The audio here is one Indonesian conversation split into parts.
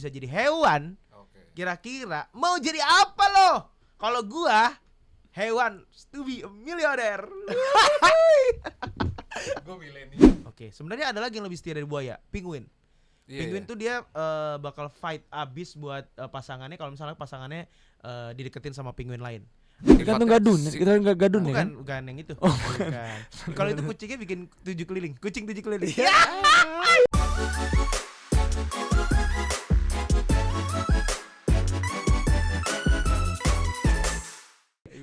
bisa jadi hewan, Oke. kira-kira mau jadi apa lo? Kalau gua hewan to be a millionaire. Gue milenial. Oke, sebenarnya ada lagi yang lebih setia dari buaya, penguin. Penguin tuh dia bakal fight abis buat pasangannya kalau misalnya pasangannya dideketin sama penguin lain. Gantung gadun, kita enggak gadun ya kan? Bukan yang itu. Oh, bukan. Kalau itu kucingnya bikin 7 keliling, kucing 7 keliling. Iya.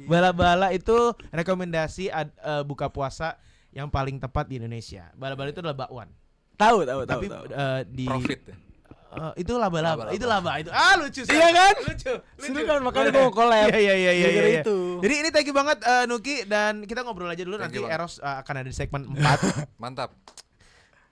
Bala-bala itu rekomendasi buka puasa yang paling tepat di Indonesia. Bala-bala itu adalah bakwan. Tahu. Tapi di Profit ya. itu laba-laba. Laba-laba. Itu laba itu. Lucu. Iya kan? Lucu. Seru kan, makanya gua mau collab. Iya. Gara-gara itu. Jadi ini thank you banget Nuki, dan kita ngobrol aja dulu. Thank Nanti you, Bang. Eros akan ada di segmen 4. Mantap.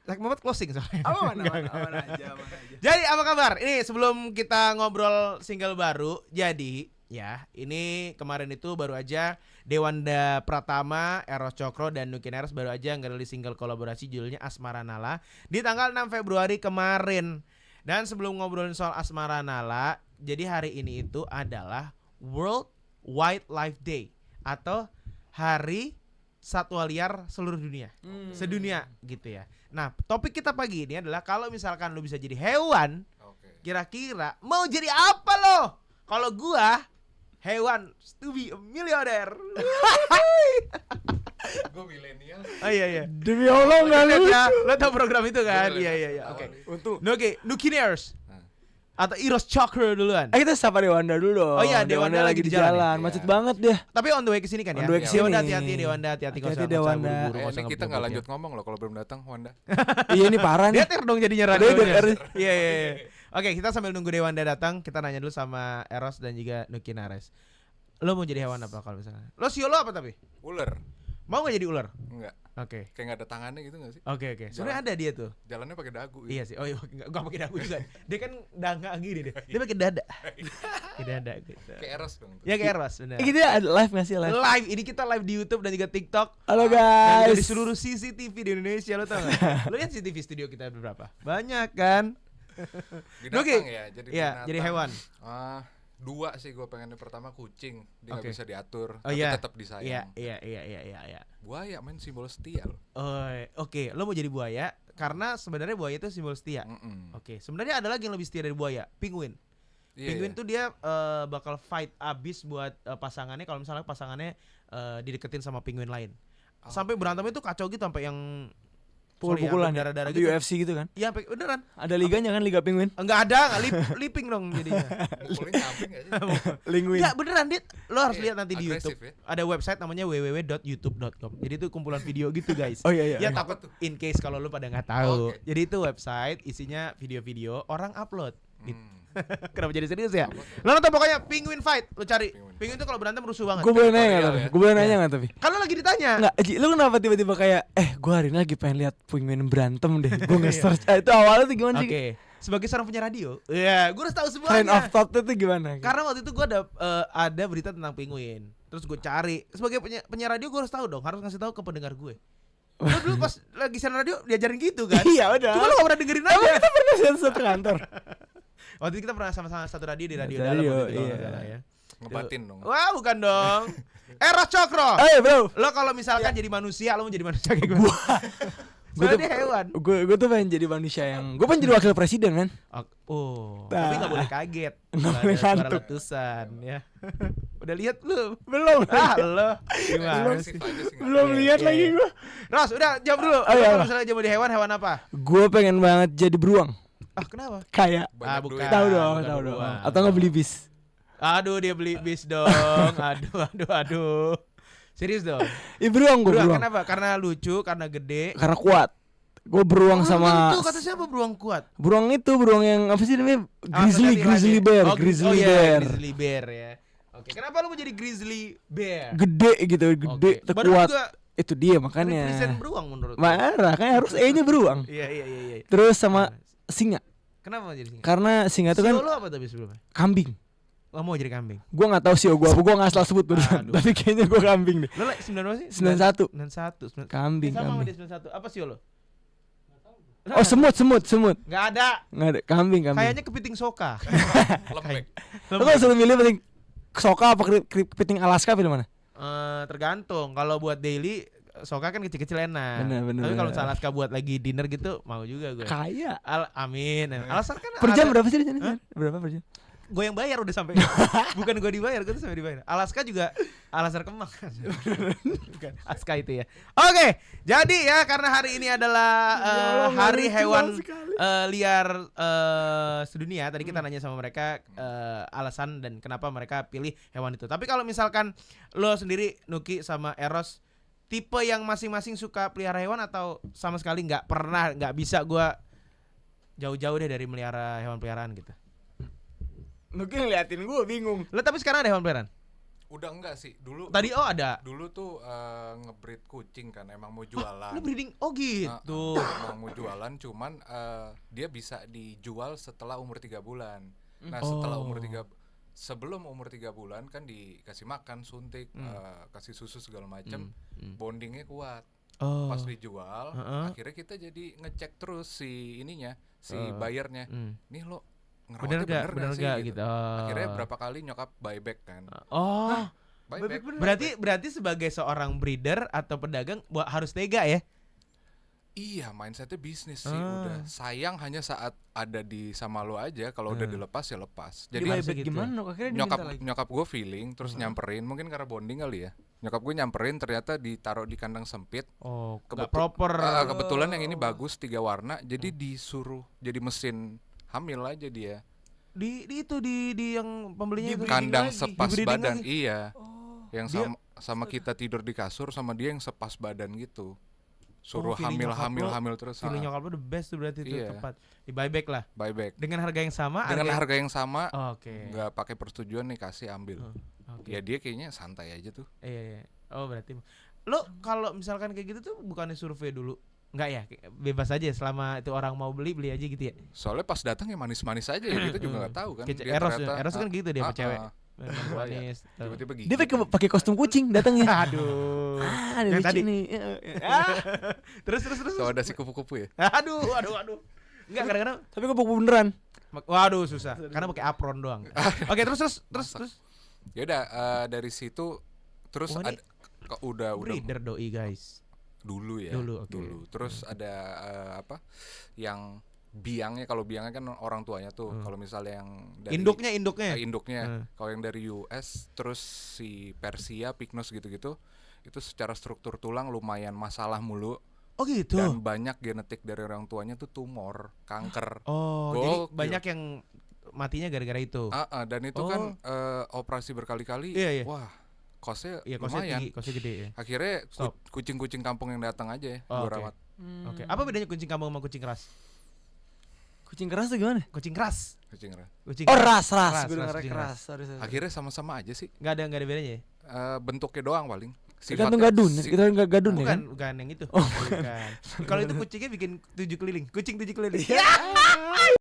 Segmen 4 closing soalnya. Aman aja. Jadi apa kabar? Ini sebelum kita ngobrol single baru, jadi ya ini kemarin itu baru aja Dewanda Pratama, Eros Cokro dan Nuki Neres baru aja ngerilis single kolaborasi judulnya Asmara Nala di tanggal 6 Februari kemarin. Dan sebelum ngobrolin soal Asmara Nala, jadi hari ini itu adalah World Wildlife Day atau Hari Satwa Liar seluruh dunia, sedunia gitu ya. Nah, topik kita pagi ini adalah kalau misalkan lu bisa jadi hewan, Oke. kira-kira mau jadi apa lo? Kalau gua hewan to be a millionaire. Gue milenial. Oh iya. Demi Allah enggak lucu. Lo tau program itu kan? Boleh, Iya. tahu Oke. nih. Untung. Nuki Neres Nah. atau Eros Cokro duluan. Kita sapa Dewanda dulu dong. Oh iya, Dewanda lagi di jalan ya? Macet Iya. banget dia. Tapi on the way ke sini kan ya? On the way kesini. Dewanda hati-hati, Dewanda hati-hati kalau Hati-hati, nggak usah Dewanda. buru-buru, nggak usah Ini kita ngebut nggak ya. lanjut ngomong loh kalau belum datang, Wanda. Iya ini parah nih. Dia ter dong jadinya Udah, radionya. udah. Iya. Oke, kita sambil nunggu Dewanda datang, kita nanya dulu sama Eros dan juga Nuki Nares. Lo mau jadi hewan apa kalau misalnya? Lo sio lo apa tapi? Ular. Mau nggak jadi ular? Enggak. Oke. Kayak nggak ada tangannya gitu nggak sih? Oke. Sebenarnya ada dia tuh. Jalannya pakai dagu. Iya sih. Oh iya, enggak pakai dagu juga. Dia kan danga gini deh. Dia pakai dada. Pakai dada gitu. Kayak Eros dong. Tuh. Ya kayak Eros benar. Kita ada live nggak sih live? Live, ini kita live di YouTube dan juga TikTok. Halo Dan juga guys. di seluruh CCTV di Indonesia, lo tau gak? Lo lihat CCTV studio kita berapa? Banyak kan? Binatang Oke. ya. Jadi Iya, binatang. jadi hewan. Dua sih gue pengennya. Pertama kucing. Dia nggak Oke. bisa diatur. Oh tapi iya. tetap disayang. Iya. Buaya main simbol setia loh. Oh, oke. Lo mau jadi buaya karena sebenarnya buaya itu simbol setia. Oke, sebenarnya ada lagi yang lebih setia dari buaya, penguin. Iya, Penguin iya. tuh dia bakal fight abis buat pasangannya kalau misalnya pasangannya dideketin sama penguin lain. Sampai Oke. berantemnya tuh kacau gitu sampai yang Pukul-pukulan ya. darah-darah Di gitu. UFC gitu kan. Iya, sampai beneran. Ada liganya kan, Liga Penguin. Enggak ada, liping dong jadinya. Mukulnya nyamping nggak sih? Linguin. Enggak beneran, Dit. Lo harus Iya, lihat nanti di agresif YouTube. ya. Ada website namanya www.youtube.com. Jadi itu kumpulan video gitu, guys. Oh iya. Ya takut in case kalau lu pada nggak tahu. Oke. Jadi itu website isinya video-video orang upload. Gitu. Hmm. Kenapa jadi serius ya? Lo nonton pokoknya penguin fight, lu cari. Penguin. Penguin tuh kalau berantem rusuh banget. Gue boleh nanya nggak Korea tapi? ya. Gue boleh nanya nggak tapi? Kalau lagi ditanya. Enggak, Ji, lu kenapa tiba-tiba kayak gue hari ini lagi pengen lihat penguin berantem deh. Gue nge-search. Itu awalnya tuh gimana Oke. sih? Sebagai seorang punya radio, ya, gue harus tahu Train of semuanya. thought itu gimana? Karena waktu itu gue ada berita tentang penguin. Terus gue cari. Sebagai penyiar radio gue harus tahu dong, harus ngasih tahu ke pendengar gue. Lo dulu pas lagi siaran radio diajarin gitu kan? Iya udah. Cuma lo gak pernah dengerin Emang aja. kita pernah satu kantor. Waktu itu kita pernah sama-sama satu radio di radio Satu dalam radio, waktu itu kalau iya. nggak salah ya. Ngebatin dong. Wah, bukan dong. Eros Cokro. Bro. Lo kalau misalkan jadi manusia, lo mau jadi manusia kayak gue. Soalnya dia hewan. Gue tuh pengen jadi manusia yang gue pengen jadi wakil presiden kan. Tapi nggak boleh kaget. Nggak Kalau boleh ada suara ngantuk. letusan ya. Udah lihat belum? Belum. Lo gimana sih? Agresif aja sih. nggak Belum tahu. lihat Iya, lagi iya. gue. Ros, udah jawab dulu. Oh, iya, Kalau apa? misalnya jadi hewan apa? Gue pengen banget jadi beruang. Kenapa? Kayak Banyak bukan. duit. tahu dong, bukan tahu dong. beruang. Atau nggak beli bis? Aduh, dia beli bis dong. Aduh. Serius dong. Beruang gue Beruang beruang. kenapa? Karena lucu, karena gede. Karena kuat. Gue beruang sama Itu kata siapa beruang kuat? beruang itu beruang yang apa sih namanya? Grizzly Tadi grizzly lagi. bear, Oh, grizzly iya, bear. Grizzly bear ya. Oke, kenapa lu mau jadi grizzly bear? Gede gitu, gede, Oke. Badan kuat. juga Itu dia represent makanya. beruang menurut. Marah kan harus E-nya beruang. Iya. Terus sama singa. Kenapa mau jadi singa? Karena singa itu kan Sio lu apa tapi sebelumnya? kambing. Oh, mau jadi kambing. Gua nggak tahu sih gua apa, gua nggak asal sebut barusan. Aduh. Tapi kayaknya gua kambing deh. Lo 91 sih? 91. 91. Kambing, Sama sama kambing. dia 91. Apa sih lo? Oh, semut. Nggak ada. Nggak ada, kambing. Kayaknya kepiting soka. Lembek. Lo kalau suruh milih paling soka apa kepiting Alaska, pilih mana? Tergantung. Kalau buat daily soka kan kecil-kecil enak. Bener, Tapi kalau bener. misalnya Alaska buat lagi dinner gitu mau juga gue. Kaya. Amin. Alasan kan Per jam ada- berapa sih di sini? Hah? Berapa per jam? gue yang bayar udah sampai. Bukan gue dibayar, gue tuh sampai dibayar. Alaska juga Alasar Kemang kan. Bukan Aska itu ya. Oke, jadi ya karena hari ini adalah Allah, hari lucu hewan sekali. liar sedunia. Tadi kita nanya sama mereka alasan dan kenapa mereka pilih hewan itu. Tapi kalau misalkan lo sendiri Nuki sama Eros tipe yang masing-masing suka pelihara hewan atau sama sekali nggak bisa gue jauh-jauh deh dari melihara hewan peliharaan gitu. Mungkin ngeliatin gue bingung. Lo tapi sekarang ada hewan peliharaan? Udah enggak sih. Dulu Tadi ada. dulu tuh ngebreed kucing kan, emang mau jualan. Lo breeding? Oh gitu. Emang mau jualan, cuman dia bisa dijual setelah umur 3 bulan. Nah, setelah umur 3 sebelum umur 3 bulan kan dikasih makan, suntik, kasih susu segala macam. Bondingnya kuat. Oh. Pas dijual, akhirnya kita jadi ngecek terus si ininya, si bayarnya. Nih lo Bener ngerawatnya gak sih gitu. Akhirnya berapa kali nyokap buyback kan. Oh. Buyback. Berarti sebagai seorang breeder atau pedagang harus tega ya? Iya, mindsetnya bisnis sih udah. Sayang hanya saat ada di sama lo aja, kalau udah dilepas ya lepas. Jadi harusnya gitu. gimana? Akhirnya diminta lagi. nyokap gue feeling terus nyamperin, mungkin karena bonding kali ya. Nyokap gue nyamperin, ternyata ditaruh di kandang sempit. Oh, Kebetul- nggak proper. Kebetulan yang ini bagus 3 warna, jadi disuruh jadi mesin hamil aja dia. Di yang pembelinya itu. Kandang Di sepas breeding badan, lagi. iya. Yang Dia- sama kita tidur di kasur, sama dia yang sepas badan gitu. Suruh feeling nyokap lo- hamil terus. Feeling nyokap lo the best tuh berarti itu Iya. tepat. Di buyback lah. Buyback. Dengan harga yang sama. Dengan harga yang sama, Oke. nggak pakai persetujuan nih, kasih ambil. Oke. Ya dia kayaknya santai aja tuh. Iya. Oh berarti lo kalau misalkan kayak gitu tuh bukannya survei dulu? Enggak ya, bebas aja selama itu orang mau beli aja gitu ya. Soalnya pas datang ya manis-manis aja ya, kita juga nggak tahu kan. Kayak Dia Eros ya. ternyata- Eros kan gitu dia sama cewek. Manis. Manis. Tiba-tiba gigit. Dia pakai kostum kucing datangnya. Aduh. Ada Yang lucu tadi. nih. Terus. So ada si kupu-kupu ya. Aduh. Enggak kadang-kadang. Tapi kok beneran. Waduh susah. Karena pakai apron doang. Oke, terus. Ya udah dari situ terus Oh, ini udah Breeder doi guys. dulu ya. Dulu, oke. Terus ada apa? Yang biangnya, kalau biangnya kan orang tuanya tuh. Kalau misalnya yang dari Induknya. induknya. Kalau yang dari US terus si Persia, Pythons gitu-gitu, itu secara struktur tulang lumayan masalah mulu. Oh gitu. Dan banyak genetik dari orang tuanya tuh tumor, kanker. Oh, jadi Gokil. banyak yang matinya gara-gara itu. Dan itu kan operasi berkali-kali. Iya. Wah, kosnya Iya, kosnya lumayan. tinggi, kosnya gede ya. Akhirnya Stop. kucing-kucing kampung yang datang aja ya, Oh, gua oke. rawat. Oke. Apa bedanya kucing kampung sama kucing keras? Kucing keras tuh gimana? Kucing keras. Kucing rawat. Kucing Oh, keras. ras. Gue denger kucing keras. Sorry. Akhirnya sama-sama aja sih. Enggak ada bedanya ya? Bentuknya doang paling. Tergantung gadun. Kita enggak gadun ya kan? Bukan yang itu. Bukan. Kalau itu kucingnya bikin 7 keliling. Kucing 7 keliling.